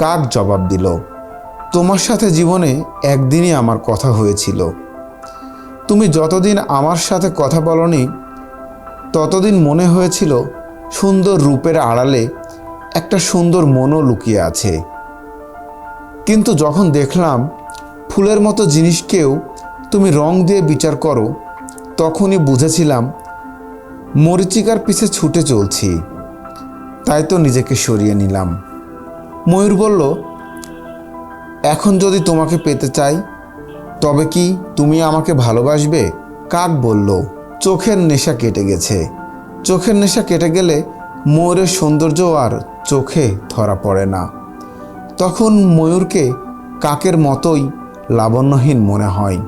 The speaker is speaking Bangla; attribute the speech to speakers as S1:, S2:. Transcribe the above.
S1: কাক জবাব দিল, তোমার সাথে জীবনে একদিনই আমার কথা হয়েছিল। তুমি যতদিন আমার সাথে কথা বলনি ততদিন মনে হয়েছিল সুন্দর রূপের আড়ালে একটা সুন্দর মনও লুকিয়ে আছে। কিন্তু যখন দেখলাম ফুলের মতো জিনিসকেও তুমি রং দিয়ে বিচার করো, তখনই বুঝেছিলাম মরীচিকার পিছে ছুটে চলছি। তাই তো নিজেকে সরিয়ে নিলাম। ময়ূর বলল, এখন যদি তোমাকে পেতে চাই তবে কি তুমি আমাকে ভালোবাসবে? কাক বলল, চোখের নেশা কেটে গেছে। চোখের নেশা কেটে গেলে ময়ূরের সৌন্দর্য আর চোখে ধরা পড়ে না। তখন ময়ূরকে কাকের মতোই লাবণ্যহীন মনে হয়।